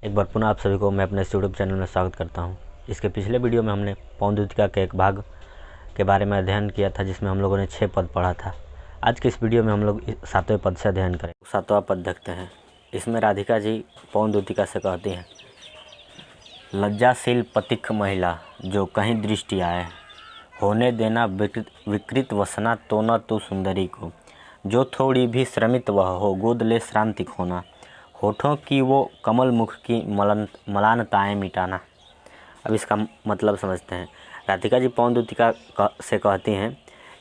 एक बार पुनः आप सभी को मैं अपने यूट्यूब चैनल में स्वागत करता हूं। इसके पिछले वीडियो में हमने पौनद्वितिका के एक भाग के बारे में अध्ययन किया था, जिसमें हम लोगों ने 6 पद पढ़ा था। आज के इस वीडियो में हम लोग 7वें पद से अध्ययन करें। 7वां पद देखते हैं। इसमें राधिका जी पौनद्वितिका से कहती हैं, लज्जाशील पथिक महिला जो कहीं दृष्टि आए, होने देना विकृत वसना तो न तू सुंदरी को, जो थोड़ी भी श्रमित वह हो गोद ले श्रांति खोना, होठों की वो कमल मुख की मलानताएं मिटाना। अब इसका मतलब समझते हैं। राधिका जी पौनद्वितिका से कहती हैं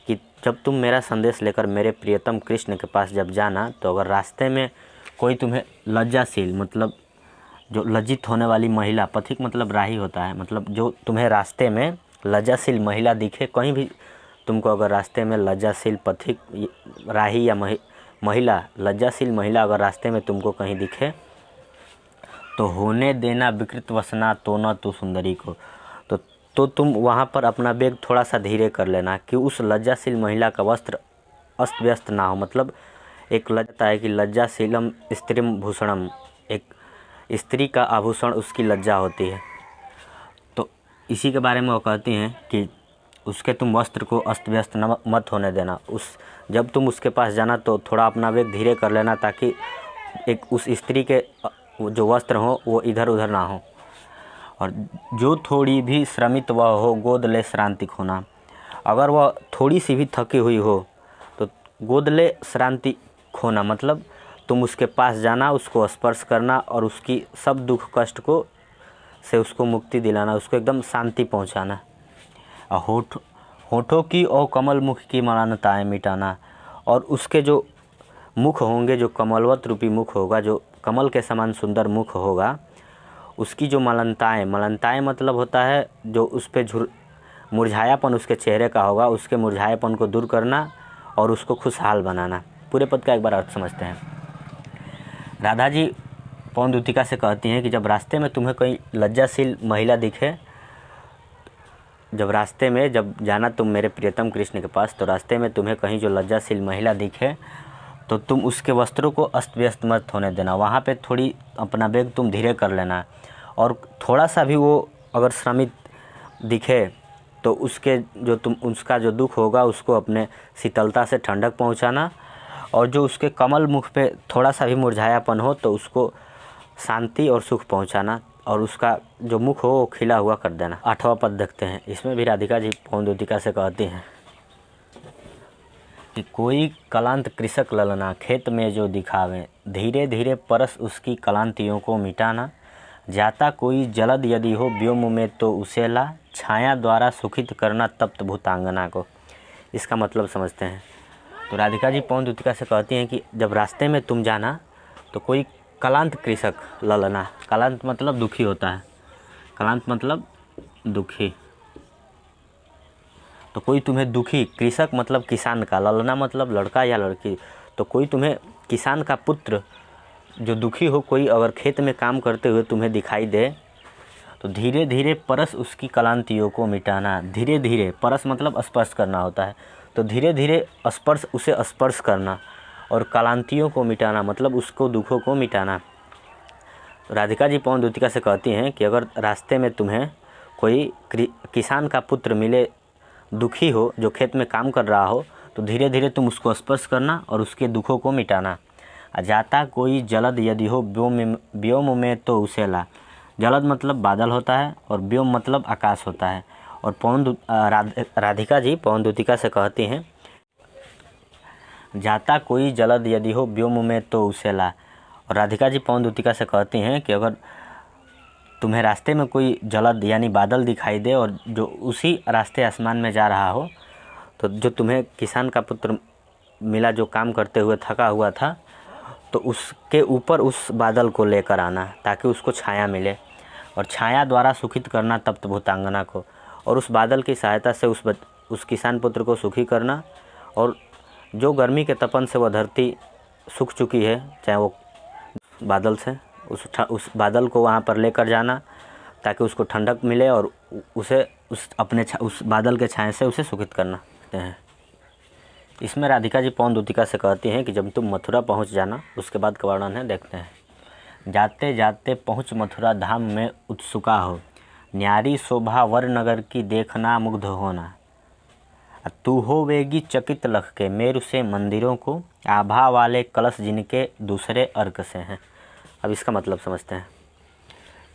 कि जब तुम मेरा संदेश लेकर मेरे प्रियतम कृष्ण के पास जब जाना, तो अगर रास्ते में कोई तुम्हें लज्जाशील मतलब जो लज्जित होने वाली महिला, पथिक मतलब राही होता है, मतलब जो तुम्हें रास्ते में लज्जाशील महिला दिखे, कहीं भी तुमको अगर रास्ते में लज्जाशील पथिक राही या महिला लज्जाशील महिला अगर रास्ते में तुमको कहीं दिखे, तो होने देना विकृत वसना तो न तू सुंदरी को, तो तुम वहाँ पर अपना वेग थोड़ा सा धीरे कर लेना कि उस लज्जाशील महिला का वस्त्र अस्त व्यस्त ना हो। मतलब एक लज्जा है कि लज्जाशीलम स्त्रीम भूषणम, एक स्त्री का आभूषण उसकी लज्जा होती है। तो इसी के बारे में वो कहती हैं कि उसके तुम वस्त्र को अस्त व्यस्त मत होने देना। जब तुम उसके पास जाना तो थोड़ा अपना वेग धीरे कर लेना, ताकि एक उस स्त्री के जो वस्त्र हो वो इधर उधर ना हो। और जो थोड़ी भी श्रमित वह हो गोद ले श्रांति खोना, अगर वह थोड़ी सी भी थकी हुई हो तो गोद ले श्रांति खोना मतलब तुम उसके पास जाना, उसको स्पर्श करना और उसकी सब दुख कष्ट को से उसको मुक्ति दिलाना, उसको एकदम शांति पहुंचाना। होठों की और कमल मुख की मलानताएं मिटाना, और उसके जो मुख होंगे, जो कमलवत रूपी मुख होगा, जो कमल के समान सुंदर मुख होगा, उसकी जो मलानताएं मतलब होता है जो उस पर मुरझायापन उसके चेहरे का होगा, उसके मुरझायापन को दूर करना और उसको खुशहाल बनाना। पूरे पद का एक बार अर्थ समझते हैं। राधा जी पौनद्वितिका से कहती हैं कि जब रास्ते में तुम्हें कोई लज्जाशील महिला दिखे, जब रास्ते में जब जाना तुम मेरे प्रियतम कृष्ण के पास, तो रास्ते में तुम्हें कहीं जो लज्जाशील महिला दिखे तो तुम उसके वस्त्रों को अस्त व्यस्त मत होने देना। वहाँ पे थोड़ी अपना वेग तुम धीरे कर लेना, और थोड़ा सा भी वो अगर श्रमित दिखे तो उसका जो दुख होगा उसको अपने शीतलता से ठंडक पहुँचाना, और जो उसके कमल मुख पे थोड़ा सा भी मुरझायापन हो तो उसको शांति और सुख पहुँचाना, और उसका जो मुख हो वो खिला हुआ कर देना। 8वां पद देखते हैं। इसमें भी राधिका जी पौनद्वितिका से कहती हैं कि कोई कलांत कृषक ललना खेत में जो दिखावे, धीरे धीरे परस उसकी कलांतियों को मिटाना, जाता कोई जलद यदि हो व्योम में तो उसे ला, छाया द्वारा सुखित करना तप्त भूतांगना को। इसका मतलब समझते हैं। तो राधिका जी पौनद्वितिका से कहती हैं कि जब रास्ते में तुम जाना तो कोई कलांत कृषक ललना, कलांत मतलब दुखी होता है, कलांत मतलब दुखी, तो कोई तुम्हें दुखी, कृषक मतलब किसान का, ललना मतलब लड़का या लड़की, तो कोई तुम्हें किसान का पुत्र जो दुखी हो, कोई अगर खेत में काम करते हुए तुम्हें दिखाई दे, तो धीरे धीरे परस उसकी कलांतियों को मिटाना। धीरे धीरे, परस मतलब स्पर्श करना होता है, तो धीरे धीरे उसे स्पर्श करना और कलांतियों को मिटाना मतलब उसको दुखों को मिटाना। तो राधिका जी पौनद्वितिका से कहती हैं कि अगर रास्ते में तुम्हें कोई किसान का पुत्र मिले, दुखी हो, जो खेत में काम कर रहा हो, तो धीरे धीरे तुम उसको स्पर्श करना और उसके दुखों को मिटाना। जाता कोई जलद यदि हो व्योम में तो उसे ला, जलद मतलब बादल होता है और व्योम मतलब आकाश होता है। और राधिका जी पौनद्वितिका से कहती हैं, जाता कोई जलद यदि हो व्योम में तो उसे ला। और राधिका जी पौनद्वितिका से कहती हैं कि अगर तुम्हें रास्ते में कोई जलद यानी बादल दिखाई दे और जो उसी रास्ते आसमान में जा रहा हो, तो जो तुम्हें किसान का पुत्र मिला जो काम करते हुए थका हुआ था, तो उसके ऊपर उस बादल को लेकर आना ताकि उसको छाया मिले, और छाया द्वारा सुखित करना तप्त भूतांगना को, और उस बादल की सहायता से उस किसान पुत्र को सुखी करना, और जो गर्मी के तपन से वह धरती सूख चुकी है, चाहे वो बादल से, उस बादल को वहाँ पर लेकर जाना ताकि उसको ठंडक मिले और उसे उस बादल के छाया से उसे सुखित करना हैं। इसमें राधिका जी पौनद्वितिका से कहती हैं कि जब तुम मथुरा पहुँच जाना, उसके बाद का वर्णन है देखते हैं। जाते जाते पहुँच मथुरा धाम में उत्सुका हो, न्यारी शोभा वर नगर की देखना मुग्ध होना। तू होवेगी चकित लख के मेरु से मंदिरों को, आभा वाले कलश जिनके दूसरे अर्क से हैं। अब इसका मतलब समझते हैं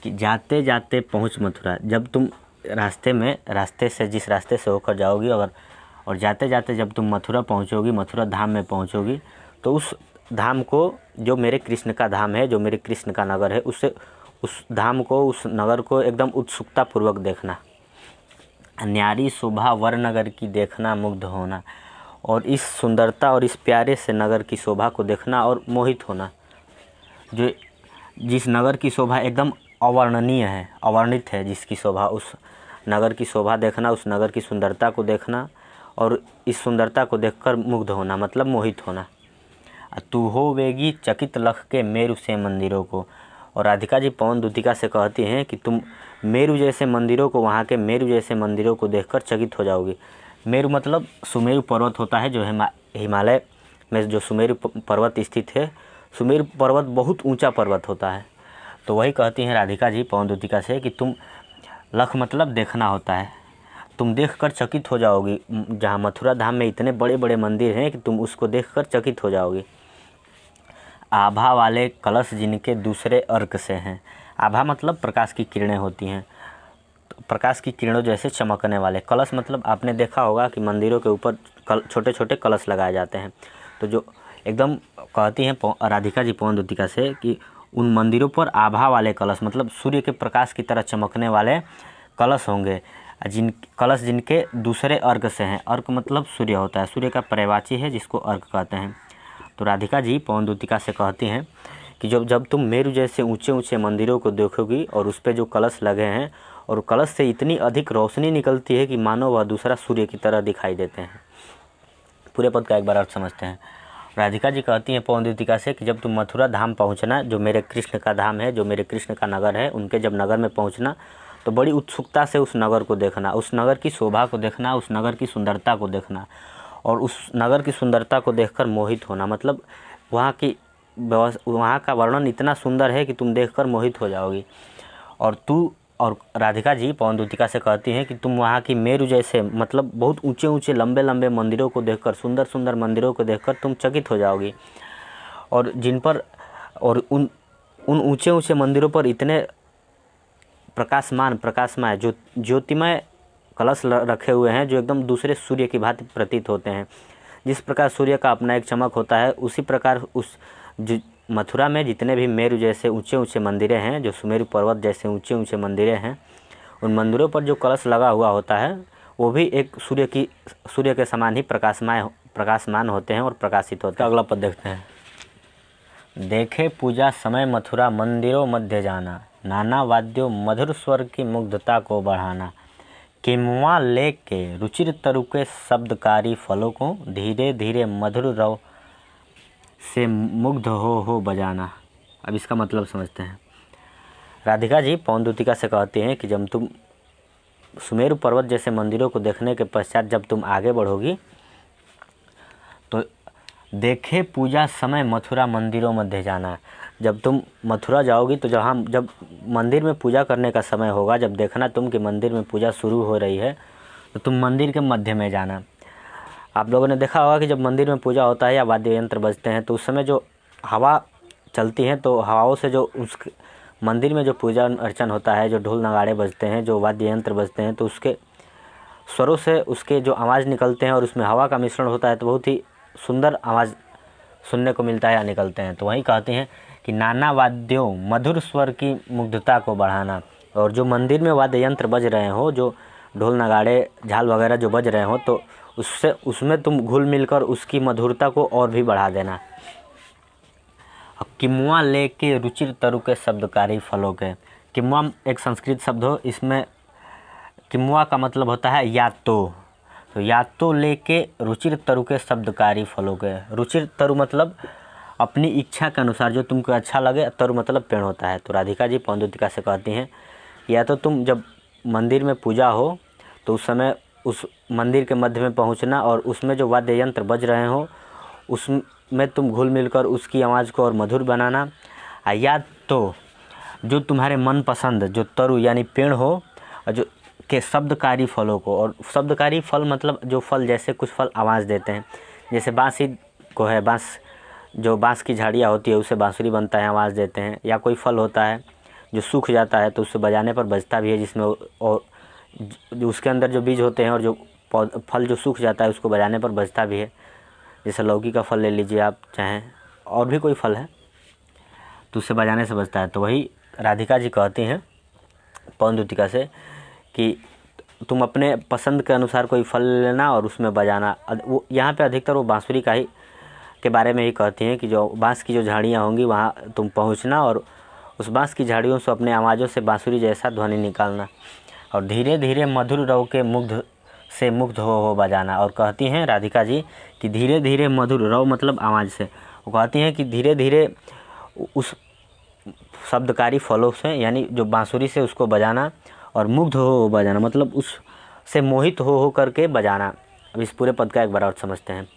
कि जाते जाते पहुँच मथुरा, जब तुम रास्ते से जिस रास्ते से होकर जाओगी और जाते जाते जब तुम मथुरा पहुँचोगी, मथुरा धाम में पहुँचोगी, तो उस धाम को, जो मेरे कृष्ण का धाम है, जो मेरे कृष्ण का नगर है, उस धाम को, उस नगर को एकदम उत्सुकता पूर्वक देखना। न्यारी शोभा वर नगर की देखना मुग्ध होना, और इस सुंदरता और इस प्यारे से नगर की शोभा को देखना और मोहित होना। जो जिस नगर की शोभा एकदम अवर्णनीय है, अवर्णित है, जिसकी शोभा, उस नगर की शोभा देखना, उस नगर की सुंदरता को देखना और इस सुंदरता को देखकर मुग्ध होना, मतलब मोहित होना। तू होवेगी चकित लख के मेरु से मंदिरों को, और राधिका जी पवन दूतिका से कहती हैं कि तुम मेरु जैसे मंदिरों को, वहाँ के मेरु जैसे मंदिरों को देखकर चकित हो जाओगी। मेरु मतलब सुमेरु पर्वत होता है, जो हिमालय में जो सुमेरु पर्वत स्थित है। सुमेरु पर्वत बहुत ऊंचा पर्वत होता है। तो वही कहती हैं राधिका जी पवन दूतिका से कि तुम, लख मतलब देखना होता है, तुम देखकर चकित हो जाओगी। जहाँ मथुरा धाम में इतने बड़े बड़े मंदिर हैं कि तुम उसको देखकर चकित हो जाओगी। आभा वाले कलश जिनके दूसरे अर्क से हैं। आभा मतलब प्रकाश की किरणें होती हैं, तो प्रकाश की किरणों जैसे चमकने वाले। कलश मतलब आपने देखा होगा कि मंदिरों के ऊपर छोटे छोटे कलश लगाए जाते हैं। तो जो एकदम कहती हैं राधिका जी पवन दूतिका से कि उन मंदिरों पर आभा वाले कलश मतलब सूर्य के प्रकाश की तरह चमकने वाले कलश होंगे, कलश जिनके दूसरे अर्क से हैं। अर्क मतलब सूर्य होता है, सूर्य का पर्यायवाची है जिसको अर्क कहते हैं। तो राधिका जी पवन दूतिका से कहती हैं कि जब तुम मेरु जैसे ऊंचे ऊंचे मंदिरों को देखोगी और उस पर जो कलश लगे हैं, और कलश से इतनी अधिक रोशनी निकलती है कि मानो वह दूसरा सूर्य की तरह दिखाई देते हैं। पूरे पद का एक बार अर्थ समझते हैं। राधिका जी कहती हैं पवन दूतिका से कि जब तुम मथुरा धाम पहुंचना, जो मेरे कृष्ण का धाम है, जो मेरे कृष्ण का नगर है, उनके जब नगर में पहुंचना, तो बड़ी उत्सुकता से उस नगर को देखना, उस नगर की शोभा को देखना, उस नगर की सुंदरता को देखना, और उस नगर की सुंदरता को देखकर मोहित होना। मतलब वहाँ का वर्णन इतना सुंदर है कि तुम देखकर मोहित हो जाओगी। और राधिका जी पवन दूतिका से कहती हैं कि तुम वहाँ की मेरु जैसे मतलब बहुत ऊंचे ऊंचे लंबे लंबे मंदिरों को देखकर, सुंदर सुंदर मंदिरों को देखकर तुम चकित हो जाओगी। और जिन पर, और उन ऊंचे ऊंचे मंदिरों पर इतने प्रकाशमय ज्योतिमय कलश रखे हुए हैं, जो एकदम दूसरे सूर्य की भांति प्रतीत होते हैं। जिस प्रकार सूर्य का अपना एक चमक होता है, उसी प्रकार उस मथुरा में जितने भी मेरु जैसे ऊंचे ऊंचे मंदिरें हैं, जो सुमेरु पर्वत जैसे ऊंचे ऊंचे मंदिरें हैं, उन मंदिरों पर जो कलश लगा हुआ होता है, वो भी एक सूर्य के समान ही प्रकाशमान होते हैं और प्रकाशित होते हैं। अगला पद देखते हैं। देखे पूजा समय मथुरा मंदिरों मध्य जाना, नाना वाद्यों मधुर स्वर की मुग्धता को बढ़ाना। किमवा लेके रुचिर तरुके शब्दकारी फलों को, धीरे धीरे मधुर रव से मुग्ध हो बजाना। अब इसका मतलब समझते हैं। राधिका जी पवन दूतिका से कहते हैं कि जब तुम सुमेरु पर्वत जैसे मंदिरों को देखने के पश्चात जब तुम आगे बढ़ोगी, तो देखे पूजा समय मथुरा मंदिरों मध्य जाना। जब तुम मथुरा जाओगी तो जब मंदिर में पूजा करने का समय होगा, जब देखना तुम कि मंदिर में पूजा शुरू हो रही है, तो तुम मंदिर के मध्य में जाना। आप लोगों ने देखा होगा कि जब मंदिर में पूजा होता है या वाद्य यंत्र बजते हैं, तो उस समय जो हवा चलती है, तो हवाओं से जो उस मंदिर में जो पूजा अर्चन होता है, जो ढोल नगाड़े बजते हैं, जो वाद्य यंत्र बजते हैं, तो उसके स्वरों से उसके जो आवाज़ निकलते हैं और उसमें हवा का मिश्रण होता है, तो बहुत ही सुंदर आवाज़ सुनने को मिलता है या निकलते हैं। तो वहीं कहते हैं कि नाना वाद्यों मधुर स्वर की मुग्धता को बढ़ाना। और जो मंदिर में वाद्य यंत्र बज रहे हो, जो ढोल नगाड़े झाल वगैरह जो बज रहे हो, तो उसमें तुम घुल मिलकर उसकी मधुरता को और भी बढ़ा देना। किमुआ लेके रुचिर तरु के शब्दकारी फलों के। किमुआ एक संस्कृत शब्द हो, इसमें किमुआ का मतलब होता है या तो या तो लेके रुचिर तरु के शब्दकारी फलों के। रुचिर तरु मतलब अपनी इच्छा के अनुसार जो तुमको अच्छा लगे, तरु मतलब पेड़ होता है। तो राधिका जी पवन दूतिका से कहती हैं, या तो तुम जब मंदिर में पूजा हो तो उस समय उस मंदिर के मध्य में पहुंचना, और उसमें जो वाद्य यंत्र बज रहे हो उसमें तुम घुल मिलकर उसकी आवाज़ को और मधुर बनाना। या तो जो तुम्हारे मनपसंद जो तरु यानी पेड़ हो और जो के शब्दकारी फलों को, और शब्दकारी फल मतलब जो फल जैसे कुछ फल आवाज़ देते हैं, जैसे बांसी को है, जो बांस की झाड़ियाँ होती है उससे बांसुरी बनता है, आवाज़ देते हैं। या कोई फल होता है जो सूख जाता है तो उससे बजाने पर बजता भी है, जिसमें और जो उसके अंदर जो बीज होते हैं और जो फल जो सूख जाता है उसको बजाने पर बजता भी है। जैसे लौकी का फल ले लीजिए आप, चाहें और भी कोई फल है तो उससे बजाने से बजता है। तो वही राधिका जी कहती हैं पवन दूतिका से कि तुम अपने पसंद के अनुसार कोई फल लेना और उसमें बजाना। वो यहाँ पे अधिकतर वो बांसुरी का ही के बारे में ही कहती हैं कि जो बांस की जो झाड़ियाँ होंगी वहाँ तुम पहुँचना और उस बांस की झाड़ियों से अपने आवाज़ों से बांसुरी जैसा ध्वनि निकालना और धीरे धीरे मधुर रव के मुग्ध हो बजाना। और कहती हैं राधिका जी कि धीरे धीरे मधुर रव मतलब आवाज़ से, वो कहती हैं कि धीरे धीरे उस शब्दकारी फलों से यानी जो बांसुरी से उसको बजाना और मुग्ध हो बजाना मतलब उससे मोहित हो करके बजाना। अब इस पूरे पद का एक बार और समझते हैं।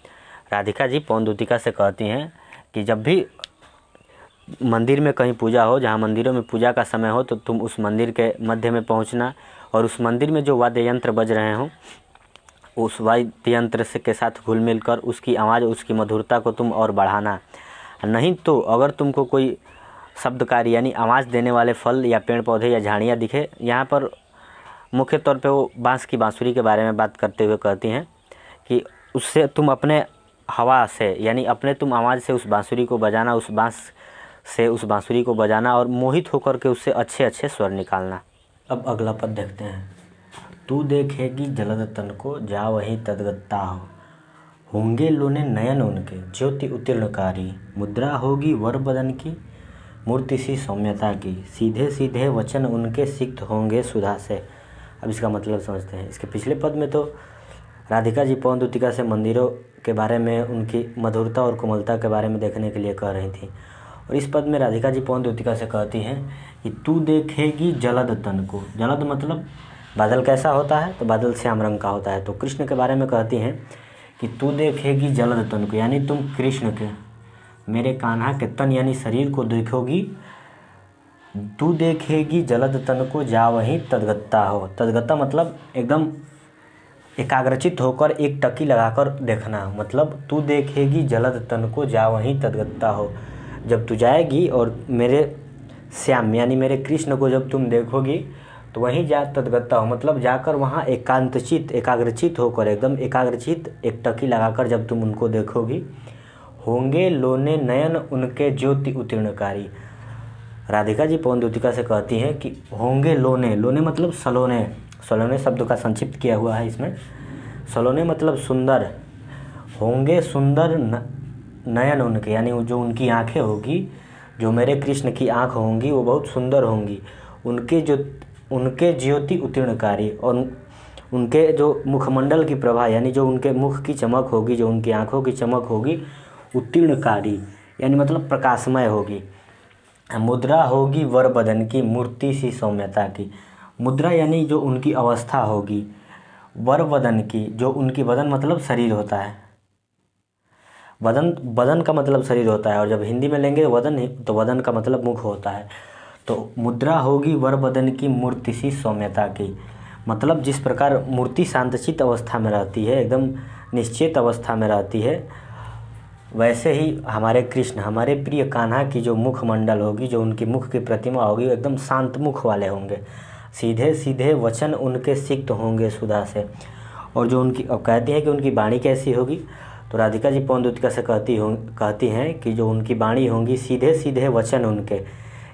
राधिका जी पवन दूतिका से कहती हैं कि जब भी मंदिर में कहीं पूजा हो, जहाँ मंदिरों में पूजा का समय हो, तो तुम उस मंदिर के मध्य में पहुँचना और उस मंदिर में जो वाद्य यंत्र बज रहे हों उस वाद्य यंत्र से के साथ घुल मिल कर उसकी आवाज़, उसकी मधुरता को तुम और बढ़ाना। नहीं तो अगर तुमको कोई शब्दकारी यानी आवाज़ देने वाले फल या पेड़ पौधे या झाड़ियाँ दिखे, यहाँ पर मुख्य तौर पे वो बांस की बांसुरी के बारे में बात करते हुए कहती हैं कि उससे तुम अपने हवा से यानी अपने तुम आवाज़ से उस बांसुरी को बजाना, उस बांस से उस बांसुरी को बजाना और मोहित होकर के उससे अच्छे अच्छे स्वर निकालना। अब अगला पद देखते हैं। तू देखेगी जलद तन को जा वहीं तदगत्ता हो, होंगे लोने नयन उनके ज्योति उत्तीर्णकारी, मुद्रा होगी वर बदन की मूर्ति सी सौम्यता की, सीधे सीधे वचन उनके सिक्त होंगे सुधा से। अब इसका मतलब समझते हैं। इसके पिछले पद में तो राधिका जी पवन दूतिका से मंदिरों के बारे में, उनकी मधुरता और कोमलता के बारे में देखने के लिए कह रही थी, और इस पद में राधिका जी पवन दूतिका से कहती हैं कि तू देखेगी जलद तन को। जलद मतलब बादल कैसा होता है, तो बादल श्याम रंग का होता है। तो कृष्ण के बारे में कहती हैं कि तू देखेगी जलद तन को, यानी तुम कृष्ण के, मेरे कान्हा के तन यानी शरीर को देखोगी। तू देखेगी जलद तन को जा वहीं तदगत्ता हो। तदगत्ता मतलब एकदम एकाग्रचित होकर एक टकी लगाकर देखना, मतलब तू देखेगी जलद तन को जा वहीं तदगत्ता हो। जब तू जाएगी और मेरे श्याम यानी मेरे कृष्ण को जब तुम देखोगी तो वहीं जा तदगत्ता हो, मतलब जाकर वहाँ एकांतचित एकाग्रचित होकर एकदम एकाग्रचित एक टकी लगाकर जब तुम उनको देखोगी। होंगे लोने नयन उनके ज्योति उत्तीर्णकारी। राधिका जी पवन दूतिका से कहती हैं कि होंगे लोने, लोने मतलब सलोने, सलोने शब्द का संक्षिप्त किया हुआ है इसमें। सलोने मतलब सुंदर, होंगे सुंदर नयन उनके, यानी जो उनकी आंखें होगी, जो मेरे कृष्ण की आंख होंगी वो बहुत सुंदर होंगी। उनके ज्योति उत्तीर्णकारी, और उनके जो मुखमंडल की प्रभा यानी जो उनके मुख की चमक होगी, जो उनकी आंखों की चमक होगी, उत्तीर्णकारी यानी मतलब प्रकाशमय होगी। मुद्रा होगी वर बदन की मूर्ति सी सौम्यता की। मुद्रा यानी जो उनकी अवस्था होगी, वर बदन की जो उनकी बदन मतलब शरीर होता है, बदन का मतलब शरीर होता है, और जब हिंदी में लेंगे वदन तो वदन का मतलब मुख होता है। तो मुद्रा होगी वर बदन की मूर्ति सी सौम्यता की, मतलब जिस प्रकार मूर्ति शांतचित अवस्था में रहती है, एकदम निश्चित अवस्था में रहती है, वैसे ही हमारे कृष्ण, हमारे प्रिय कान्हा की जो मुखमंडल होगी, जो उनकी मुख की प्रतिमा होगी, वो एकदम शांत मुख वाले होंगे। सीधे सीधे वचन उनके सिक्त होंगे सुधा से। और जो उनकी, अब कहती हैं कि उनकी वाणी कैसी होगी, तो राधिका जी पवन दूतिका से कहती हैं कि जो उनकी वाणी होंगी, सीधे सीधे वचन उनके,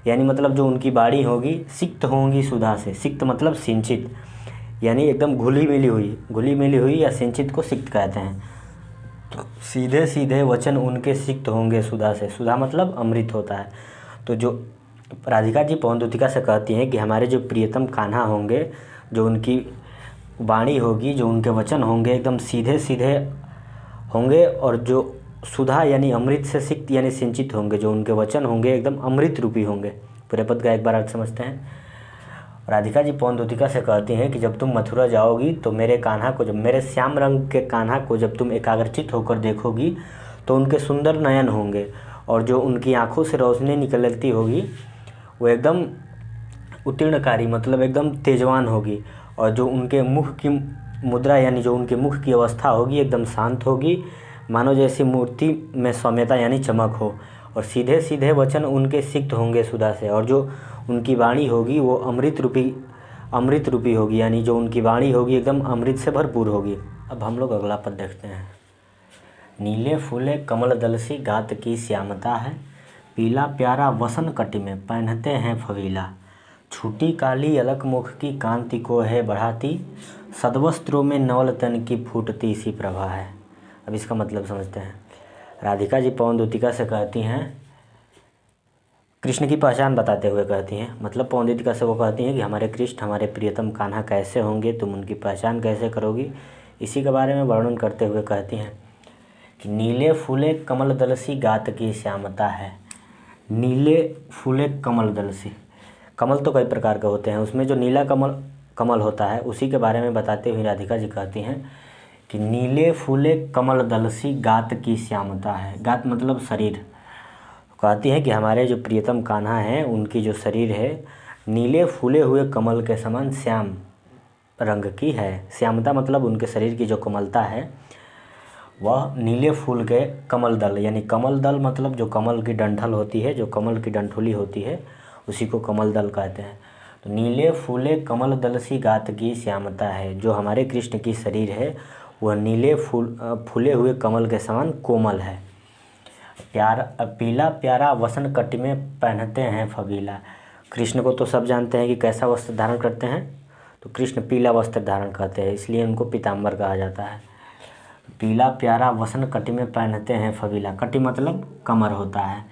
यानी मतलब जो उनकी वाणी होगी सिक्त होंगी सुधा से। सिक्त मतलब सिंचित, यानी एकदम घुली मिली हुई या सिंचित को सिक्त कहते हैं। तो सीधे सीधे वचन उनके सिक्त होंगे सुधा से। सुधा मतलब अमृत होता है। तो जो राधिका जी पवन दूतिका से कहती हैं कि हमारे जो प्रियतम कान्हा होंगे, जो उनकी वाणी होगी, जो उनके वचन होंगे एकदम सीधे सीधे होंगे, और जो सुधा यानी अमृत से सिक्त यानी सिंचित होंगे, जो उनके वचन होंगे एकदम अमृत रूपी होंगे। पूरे पद का एक बार अर्थ समझते हैं। राधिका जी पवन दूतिका से कहती हैं कि जब तुम मथुरा जाओगी तो मेरे कान्हा को, जब मेरे श्याम रंग के कान्हा को जब तुम एकाग्रचित होकर देखोगी तो उनके सुंदर नयन होंगे, और जो उनकी आंखों से रोशनी निकलती होगी वो एकदम उत्तीर्णकारी मतलब एकदम तेजवान होगी, और जो उनके मुख की मुद्रा यानी जो उनके मुख की अवस्था होगी एकदम शांत होगी, मानो जैसी मूर्ति में सौम्यता यानी चमक हो, और सीधे सीधे वचन उनके सिक्त होंगे सुधा से, और जो उनकी वाणी होगी वो अमृत रूपी होगी, यानी जो उनकी वाणी होगी एकदम अमृत से भरपूर होगी। अब हम लोग अगला पद देखते हैं। नीले फूले कमल दल सी गात की श्यामता है, पीला प्यारा वसन कटि में पहनते हैं फवीला, छूटी काली अलक मुख की कांति को है बढ़ाती, सदवस्त्रों में नवल तन की फूटती सी प्रभा है। अब इसका मतलब समझते हैं। राधिका जी पवन दूतिका से कहती हैं, कृष्ण की पहचान बताते हुए कहती हैं, मतलब पवन दूतिका से वो कहती हैं कि हमारे कृष्ण हमारे प्रियतम कान्हा कैसे होंगे, तुम उनकी पहचान कैसे करोगी, इसी के बारे में वर्णन करते हुए कहती हैं कि नीले फूले कमल दलसी गात की श्यामता है। नीले फूले कमल दलसी, कमल तो कई प्रकार के होते हैं, उसमें जो नीला कमल होता है उसी के बारे में बताते हुए राधिका जी कहती हैं कि नीले फूले कमल दलसी गात की श्यामता है। गात मतलब शरीर। कहती है कि हमारे जो प्रियतम कान्हा हैं उनकी जो शरीर है नीले फूले हुए कमल के समान श्याम रंग की है। श्यामता मतलब उनके शरीर की जो कोमलता है वह नीले फूल के कमल दल, यानी कमल दल मतलब जो कमल की डंठल होती है, जो कमल की डंठुली होती है उसी को कमल दल कहते हैं। तो नीले फूले कमल दल सी गात की श्यामता है, जो हमारे कृष्ण की शरीर है वह नीले फूले हुए कमल के समान कोमल है। पीला प्यारा वसन कटि में पहनते हैं फबीला। कृष्ण को तो सब जानते हैं कि कैसा वस्त्र धारण करते हैं, तो कृष्ण पीला वस्त्र धारण करते हैं, इसलिए उनको पीताम्बर कहा जाता है। पीला प्यारा वसन कटि में पहनते हैं फबीला। कटि मतलब कमर होता है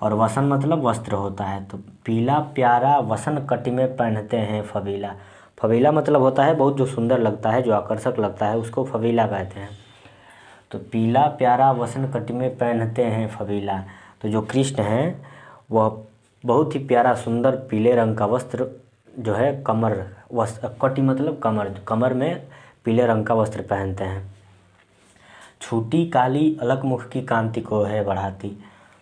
और वसन मतलब वस्त्र होता है। तो पीला प्यारा वसन कटि में पहनते हैं फबीला। फबीला मतलब होता है बहुत जो सुंदर लगता है, जो आकर्षक लगता है, उसको फबीला कहते हैं। तो पीला प्यारा वसन कटि में पहनते हैं फबीला। तो जो कृष्ण हैं वह बहुत ही प्यारा सुंदर पीले रंग का वस्त्र जो है कटि मतलब कमर में पीले रंग का वस्त्र पहनते हैं। छूटी काली अलक मुख की कांति को है बढ़ाती।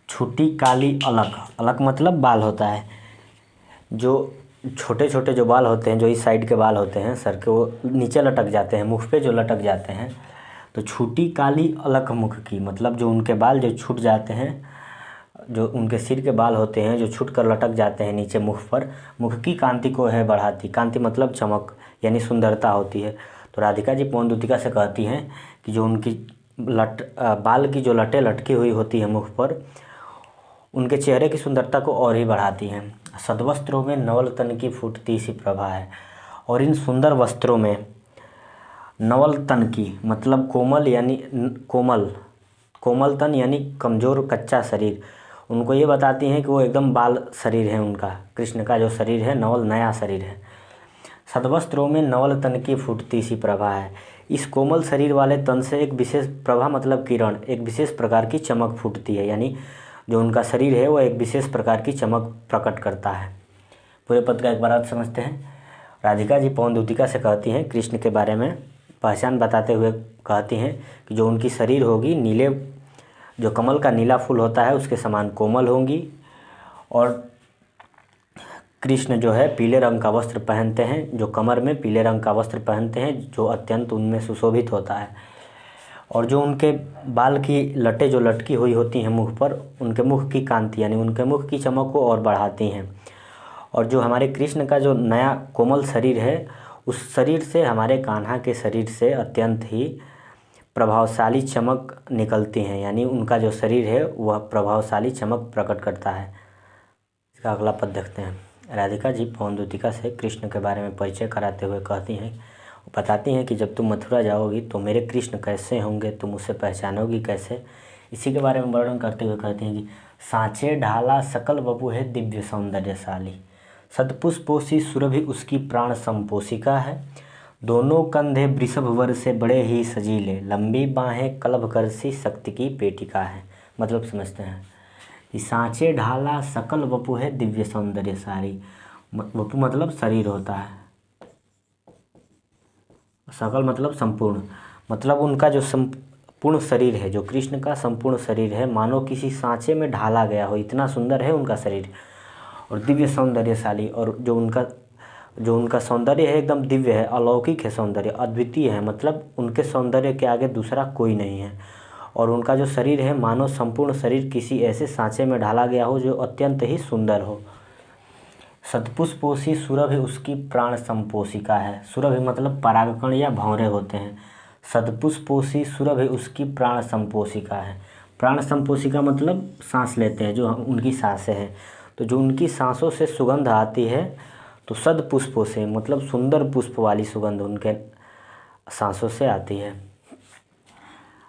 छूटी काली अलक मतलब बाल होता है, जो छोटे छोटे जो बाल होते हैं, जो इस साइड के बाल होते हैं सर के, वो नीचे लटक जाते हैं, मुख पे जो लटक जाते हैं। तो छूटी काली अलक मुख की मतलब जो उनके बाल जो छूट जाते हैं, जो उनके सिर के बाल होते हैं जो छूट कर लटक जाते हैं नीचे मुख पर, मुख की कांति को है बढ़ाती। कांति मतलब चमक यानी सुंदरता होती है। तो राधिका जी पवन दूतिका से कहती हैं कि जो उनकी बाल की जो लटें लटकी हुई होती है मुख पर, उनके चेहरे की सुंदरता को और ही बढ़ाती हैं। सदवस्त्रों में नवल तन की फूटती सी प्रभा है। और इन सुंदर वस्त्रों में नवल तन की मतलब कोमल यानी कोमल तन यानी कमज़ोर कच्चा शरीर, उनको ये बताती हैं कि वो एकदम बाल शरीर है उनका। कृष्ण का जो शरीर है नवल नया शरीर है। सदवस्त्रों में नवल तन की फूटती सी प्रभा है। इस कोमल शरीर वाले तन से एक विशेष प्रभा मतलब किरण, एक विशेष प्रकार की चमक फूटती है, यानी जो उनका शरीर है वो एक विशेष प्रकार की चमक प्रकट करता है। पूरे पद का एक बार अर्थ समझते हैं। राधिका जी पवन दूतिका से कहती हैं कृष्ण के बारे में पहचान बताते हुए कहती हैं कि जो उनकी शरीर होगी नीले, जो कमल का नीला फूल होता है उसके समान कोमल होंगी, और कृष्ण जो है पीले रंग का वस्त्र पहनते हैं, जो कमर में पीले रंग का वस्त्र पहनते हैं जो अत्यंत उनमें सुशोभित होता है। और जो उनके बाल की लटें जो लटकी हुई होती हैं मुख पर, उनके मुख की कांति यानी उनके मुख की चमक को और बढ़ाती हैं। और जो हमारे कृष्ण का जो नया कोमल शरीर है उस शरीर से हमारे कान्हा के शरीर से अत्यंत ही प्रभावशाली चमक निकलती हैं, यानी उनका जो शरीर है वह प्रभावशाली चमक प्रकट करता है। इसका अगला पद देखते हैं। राधिका जी पवन दूतिका से कृष्ण के बारे में परिचय कराते हुए कहती हैं, बताती हैं कि जब तुम मथुरा जाओगी तो मेरे कृष्ण कैसे होंगे, तुम उसे पहचानोगी कैसे। इसी के बारे में वर्णन करते हुए कहती हैं कि सांचे ढाला सकल वपु है दिव्य सौंदर्यशाली, सतपुष्पोषी सुरभि उसकी प्राण संपोषिका है, दोनों कंधे वृषभ वर से बड़े ही सजीले, लंबी बाहें कलभ करसी शक्ति की पेटिका है। मतलब समझते हैं कि सांचे ढाला सकल वपु है दिव्य सौंदर्यशाली। वपु मतलब शरीर होता है, सकल मतलब संपूर्ण, मतलब उनका जो संपूर्ण शरीर है, जो कृष्ण का संपूर्ण शरीर है मानो किसी सांचे में ढाला गया हो, इतना सुंदर है उनका शरीर। और दिव्य सौंदर्यशाली, और जो उनका सौंदर्य है एकदम दिव्य है, अलौकिक है सौंदर्य, अद्वितीय है, मतलब उनके सौंदर्य के आगे दूसरा कोई नहीं है। और उनका जो शरीर है मानो संपूर्ण शरीर किसी ऐसे सांचे में ढाला गया हो जो अत्यंत ही सुंदर हो। सतपुष्पोषी सुरभि उसकी प्राण संपोषिका है। सुरभि मतलब परागकण या भंवरे होते हैं। सतपुष्पोषी सुरभि उसकी प्राण संपोषिका है। प्राण संपोषिका मतलब सांस लेते हैं, जो उनकी सांसें हैं, तो जो उनकी सांसों से सुगंध आती है, तो सदपुष्पों से मतलब सुंदर पुष्प वाली सुगंध उनके सांसों से आती है।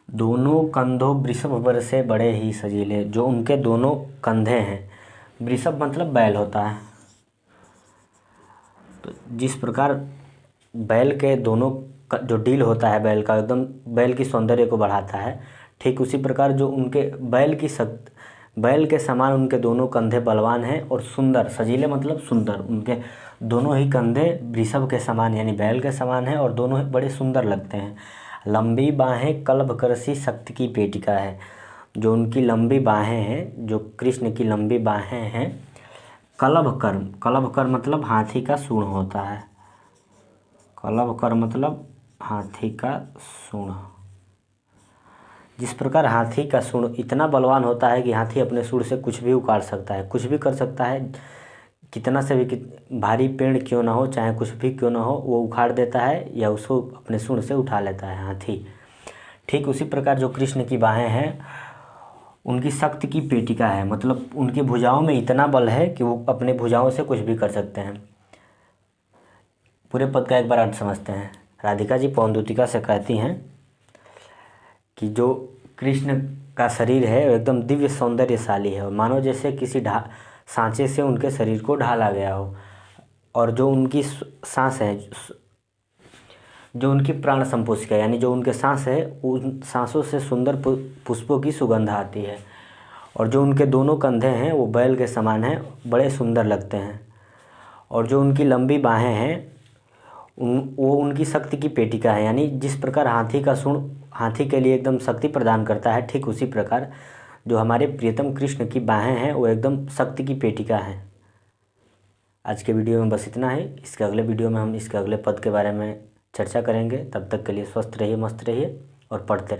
दोनों कंधों वृषभ वर से बड़े ही सजीले। जो उनके दोनों कंधे हैं, वृषभ मतलब बैल होता है, तो जिस प्रकार बैल के दोनों जो डील होता है बैल का, एकदम बैल की सौंदर्य को बढ़ाता है, ठीक उसी प्रकार जो उनके बैल के समान उनके दोनों कंधे बलवान हैं और सुंदर। सजीले मतलब सुंदर, उनके दोनों ही कंधे वृषभ के समान यानी बैल के समान हैं और दोनों ही बड़े सुंदर लगते हैं। लंबी बाहें कल्भकर्षी शक्ति की पेटिका है। जो उनकी लंबी बाहें हैं, जो कृष्ण की लंबी बाहें हैं, कलभकर मतलब हाथी का सूंड होता है। कलभकर मतलब हाथी का सूंड। जिस प्रकार हाथी का सूंड इतना बलवान होता है कि हाथी अपने सूंड से कुछ भी उखाड़ सकता है, कुछ भी कर सकता है, कितना से भी भारी पेड़ क्यों ना हो, चाहे कुछ भी क्यों ना हो, वो उखाड़ देता है या उसको अपने सूंड से उठा लेता है हाथी। ठीक उसी प्रकार जो कृष्ण की बाहें हैं, उनकी शक्ति की पेटिका है, मतलब उनकी भुजाओं में इतना बल है कि वो अपने भुजाओं से कुछ भी कर सकते हैं। पूरे पद का एक बार अर्थ समझते हैं। राधिका जी पौंदुतिका से कहती हैं कि जो कृष्ण का शरीर है वो एकदम दिव्य सौंदर्यशाली है, मानो जैसे किसी सांचे से उनके शरीर को ढाला गया हो। और जो उनकी सांस है, जो उनकी प्राण संपोषिका यानी जो उनके सांस है, उन सांसों से सुंदर पुष्पों की सुगंध आती है। और जो उनके दोनों कंधे हैं वो बैल के समान हैं, बड़े सुंदर लगते हैं। और जो उनकी लंबी बाहें हैं, वो उनकी शक्ति की पेटिका है, यानी जिस प्रकार हाथी का सूंड हाथी के लिए एकदम शक्ति प्रदान करता है, ठीक उसी प्रकार जो हमारे प्रियतम कृष्ण की बाहें हैं वो एकदम शक्ति की पेटिका हैं। आज के वीडियो में बस इतना है। इसके अगले वीडियो में हम इसके अगले पद के बारे में चर्चा करेंगे। तब तक के लिए स्वस्थ रहिए, मस्त रहिए और पढ़ते रहिए।